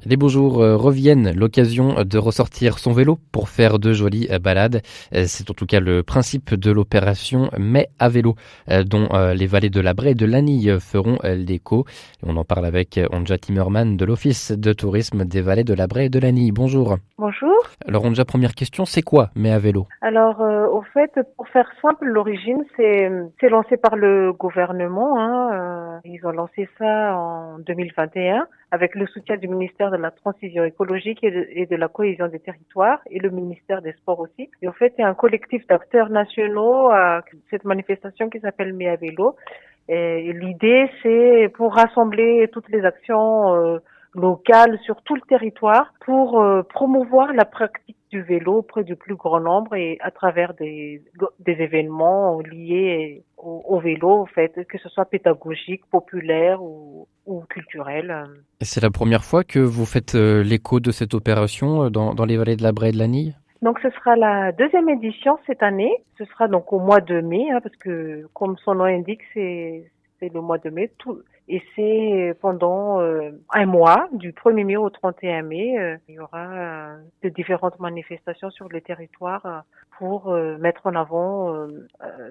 Les beaux jours reviennent, l'occasion de ressortir son vélo pour faire de jolies balades. C'est en tout cas le principe de l'opération Mais à vélo, dont les vallées de la Braye et de l'Anille feront l'écho. Et on en parle avec Onja Timmerman de l'Office de tourisme des vallées de la Braye et de l'Anille. Bonjour. Bonjour. Alors Onja, première question, c'est quoi Mais à vélo? Alors, au fait, pour faire simple, l'origine, c'est lancé par le gouvernement. Ils ont lancé ça en 2021 avec le soutien du ministère de la Transition écologique et de la cohésion des territoires et le ministère des Sports aussi. Et au fait, il y a un collectif d'acteurs nationaux à cette manifestation qui s'appelle Mais à vélo. Et l'idée, c'est pour rassembler toutes les actions locales sur tout le territoire pour promouvoir la pratique du vélo auprès du plus grand nombre et à travers des événements liés au vélo, en fait, que ce soit pédagogique, populaire ou culturel. Et c'est la première fois que vous faites l'écho de cette opération dans les vallées de la Braye et de l'Anille? Donc ce sera la deuxième édition cette année. Ce sera donc au mois de mai, parce que comme son nom indique, c'est le mois de mai. Et c'est pendant un mois, du 1er mai au 31 mai, il y aura de différentes manifestations sur le territoire pour mettre en avant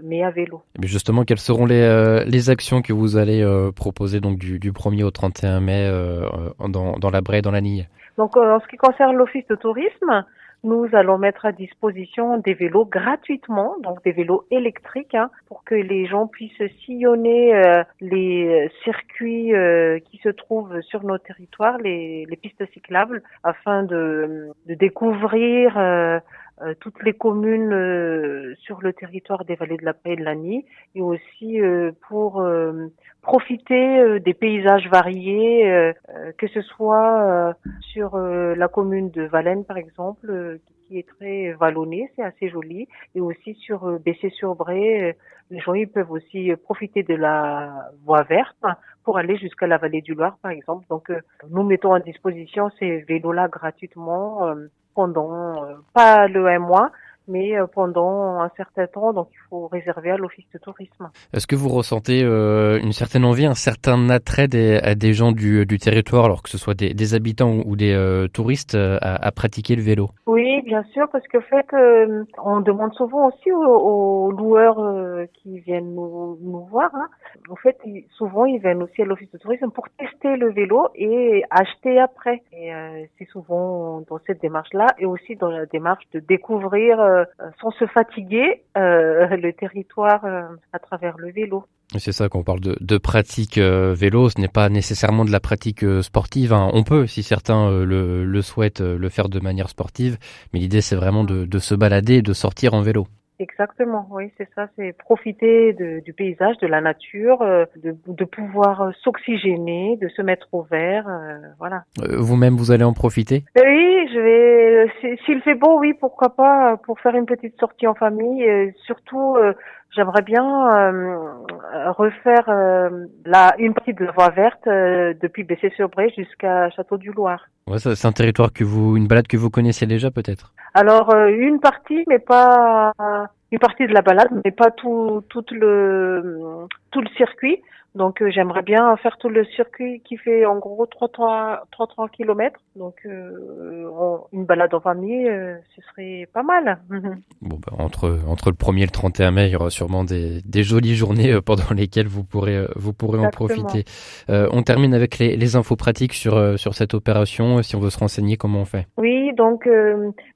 Mai à vélo. Mais justement, quelles seront les actions que vous allez proposer donc du 1er au 31 mai dans la Braye et dans l'Anille? Donc en ce qui concerne l'Office de tourisme, nous allons mettre à disposition des vélos gratuitement, donc des vélos électriques, pour que les gens puissent sillonner les circuits qui se trouvent sur nos territoires, les pistes cyclables, afin de découvrir toutes les communes sur le territoire des vallées de la Braye et de l'Anille, et aussi pour profiter des paysages variés, que ce soit sur la commune de Valène par exemple, qui est très vallonnée, c'est assez joli, et aussi sur Bessay-sur-Braye, les gens ils peuvent aussi profiter de la voie verte pour aller jusqu'à la vallée du Loir par exemple. Donc nous mettons à disposition ces vélos-là gratuitement pendant pas le un mois, mais pendant un certain temps, donc il faut réserver à l'Office de tourisme. Est-ce que vous ressentez une certaine envie, un certain attrait des gens du territoire, alors que ce soit des habitants ou des touristes, à pratiquer le vélo? Oui, bien sûr, parce que en fait, on demande souvent aussi aux loueurs qui viennent nous voir. En fait, souvent, ils viennent aussi à l'Office de tourisme pour tester le vélo et acheter après. Et c'est souvent dans cette démarche-là et aussi dans la démarche de découvrir sans se fatiguer le territoire à travers le vélo. C'est ça, quand on parle de pratique vélo, ce n'est pas nécessairement de la pratique sportive. On peut, si certains le souhaitent, le faire de manière sportive, mais l'idée c'est vraiment de se balader et de sortir en vélo. Exactement, oui, c'est ça, c'est profiter du paysage, de la nature, de pouvoir s'oxygéner, de se mettre au vert, voilà. Vous-même, vous allez en profiter? Oui, je vais, s'il fait beau, oui, pourquoi pas, pour faire une petite sortie en famille. Et surtout, j'aimerais bien refaire une partie de la voie verte depuis Bessay-sur-Braye jusqu'à Château-du-Loir. Ouais, ça, c'est un territoire une balade que vous connaissez déjà peut-être? Alors une partie, mais pas une partie de la balade, mais pas tout le circuit. Donc j'aimerais bien faire tout le circuit qui fait en gros 33 kilomètres. Donc une balade en famille, ce serait pas mal. Bon, entre le 1er et le 31 mai, il y aura sûrement des jolies journées pendant lesquelles vous pourrez en Exactement. profiter. On termine avec les infos pratiques sur cette opération. Si on veut se renseigner, comment on fait? Oui, donc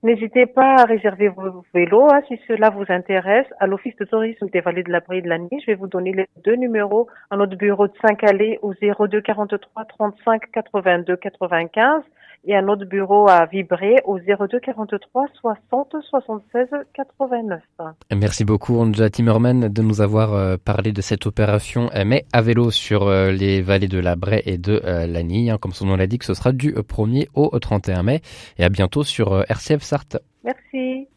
n'hésitez pas à réserver vos vélos si cela vous intéresse à l'Office de tourisme des vallées de la Braye et de l'Anille. Je vais vous donner les deux numéros à notre bureau de Saint-Calais au 02 43 35 82 95 et à notre bureau à Vibré au 02 43 60 76 89. Merci beaucoup, Onja Timmerman, de nous avoir parlé de cette opération Mais à vélo sur les vallées de la Braye et de l'Anille. Comme son nom l'indique, ce sera du 1er au 31 mai. Et à bientôt sur RCF Sarthe. Merci.